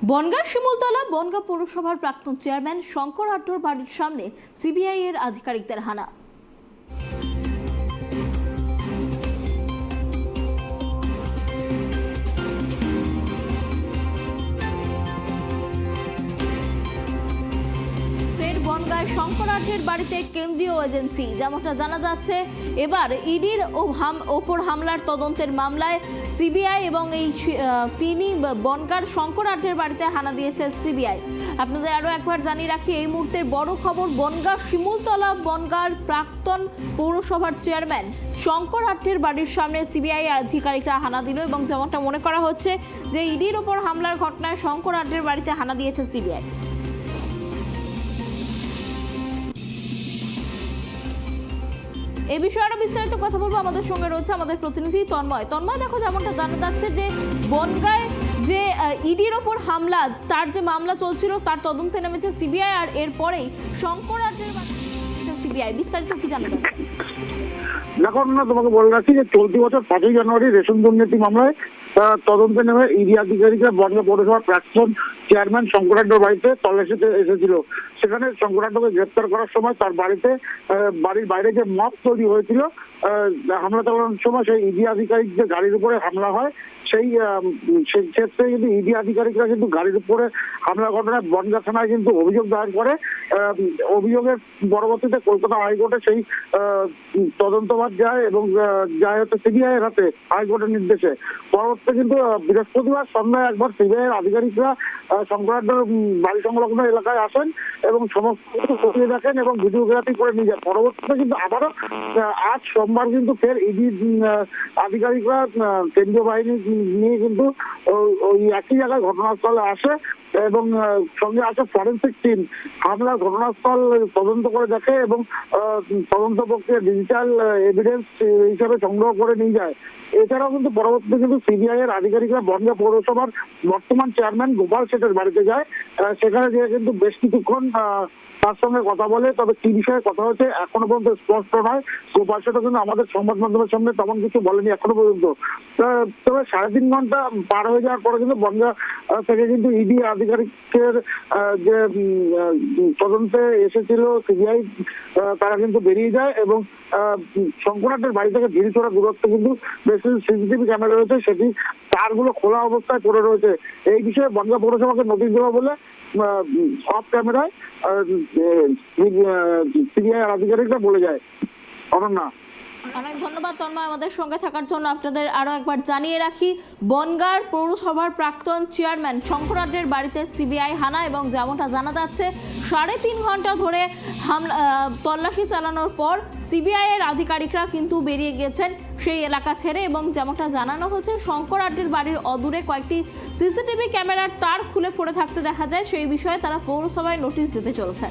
বনগাঁ শিমুলতলা বনগাঁ পৌরসভার প্রাক্তন চেয়ারম্যান শঙ্কর আড্ডর বাড়ির সামনে সিবিআই এর আধিকারিকদের হানা। বনগাঁয় শঙ্কর আড্ডের বাড়িতে কেন্দ্রীয় এজেন্সি, যেমনটা জানা যাচ্ছে এবার ইডির ওপর হামলার তদন্তের মামলায় সিবিআই এবং তিনি বনগাঁর শঙ্কর আড্ডের বাড়িতে হানা দিয়েছে সিবিআই। আপনাদের আরও একবার জানিয়ে রাখি, এই মুহূর্তের বড় খবর, বনগাঁ শিমুলতলা বনগাঁর প্রাক্তন পৌরসভার চেয়ারম্যান শঙ্কর আড্ডের বাড়ির সামনে সিবিআই আধিকারিকরা হানা দিল এবং যেমনটা মনে করা হচ্ছে যে ইডির ওপর হামলার ঘটনায় শঙ্কর আড্ডের বাড়িতে হানা দিয়েছে সিবিআই। এই বিষয়ে আরো বিস্তারিত কথা বলবো, আমাদের সঙ্গে রয়েছে আমাদের প্রতিনিধি তন্ময়। দেখো, যেমনটা জানা যাচ্ছে যে বনগাঁয় যে ইডির ওপর হামলা, তার যে মামলা চলছিল তার তদন্তে নেমেছে সিবিআই, আর এরপরেই শঙ্কর আড্ডের সিবিআই, বিস্তারিত কি জানা যাচ্ছে? দেখো না, তোমাকে বলে রাখছি যে চলতি বছর 5ই জানুয়ারি রেশন দুর্নীতি মামলায় তদন্তে নেমে ইডি আধিকারিকরা বনগাঁ পৌরসভার প্রাক্তন চেয়ারম্যান শঙ্কর আড্ডর বাড়িতে তল্লাশিতে এসেছিল। সেখানে শঙ্কর আড্ডকে গ্রেপ্তার করার সময় তার বাড়ির বাইরে যে মব তৈরি হয়েছিল, হামলা চালানোর সময় সেই ইডি আধিকারিক যে গাড়ির উপরে হামলা হয়, সেই ক্ষেত্রে কিন্তু ইডি আধিকারিকরা কিন্তু গাড়ির উপরে হামলা ঘটনায় বনগাঁ থানায় কিন্তু অভিযোগ দায়ের করে। অভিযোগের পরবর্তীতে কলকাতা হাইকোর্টে সেই তদন্তভার যায় এবং যায় হচ্ছে সিবিআই এর হাতে হাইকোর্টের নির্দেশে। পরবর্তীতে কিন্তু বৃহস্পতিবার সন্ধ্যায় একবার সিবিআই এর আধিকারিকরা শঙ্কর আড্ডার বাড়ি সংলগ্ন এলাকায় আসেন এবং সমস্ত কিছু খতিয়ে দেখেন এবং ভিডিওগ্রাফি করে নিয়ে যায়। পরবর্তীতে কিন্তু আবারও আজ সোমবার কিন্তু ফের ইডি আধিকারিকরা কেন্দ্রীয় বাহিনী নিয়ে কিন্তু ওই একই জায়গায় ঘটনাস্থলে আসে এবং সঙ্গে আসে ফরেন্সিক টিম। হামলার ঘটনাস্থল তদন্ত করে দেখে এবং তদন্ত প্রক্রিয়া ডিজিটাল এভিডেন্স হিসাবে সংগ্রহ করে নিয়ে যায়। এছাড়াও কিন্তু পরবর্তীতে কিন্তু সিবিআই এর আধিকারিকরা বনগাঁ পৌরসভার বর্তমান চেয়ারম্যান গোপাল শেঠের বাড়িতে যায়। সেখানে গিয়ে কিন্তু বেশ কিছুক্ষণ তার সঙ্গে কথা বলে, তবে কি বিষয়ে কথা হচ্ছে এখনো পর্যন্ত স্পষ্ট নয়। গোপাল শেঠও কিন্তু আমাদের সংবাদ মাধ্যমের সামনে তেমন কিছু বলেনি এখনো পর্যন্ত। তবে 3.5 ঘন্টা পার হয়ে যাওয়ার পরে কিন্তু বনগাঁ থেকে কিন্তু ইডি আধিকারিকের যে তদন্তে এসেছিল সিবিআই, তারা কিন্তু বেরিয়ে যায় এবং শঙ্কর আড্ডের বাড়ি থেকে ঢিলছোড়া দূরত্বে কিন্তু বেশ কিছু সিসিটিভি ক্যামেরা রয়েছে, সেটি তারগুলো খোলা অবস্থায় পড়ে রয়েছে। এই বিষয়ে বনগাঁ পৌরসভাকে নোটিশ দেওয়া বলে সব ক্যামেরায় সিবিআই আধিকারিকরা বলে যায়। অনন্যা, অনেক ধন্যবাদ তন্ময় আমাদের সঙ্গে থাকার জন্য। আপনাদের আরো একবার জানিয়ে রাখি, বনগাঁ পৌরসভার প্রাক্তন চেয়ারম্যান শঙ্কর আড্ডের বাড়িতে সিবিআই হানা এবং যেমনটা জানা যাচ্ছে 3.5 ঘন্টা ধরে তল্লাশি চালানোর পর সিবিআই এর আধিকারিকরা কিন্তু বেরিয়ে গেছেন সেই এলাকা ছেড়ে এবং যেমনটা জানানো হচ্ছে শঙ্কর আড্ডের বাড়ির অদূরে কয়েকটি সিসিটিভি ক্যামেরার তার খুলে পড়ে থাকতে দেখা যায়। সেই বিষয়ে তারা পৌরসভায় নোটিশ দিতে চলেছে।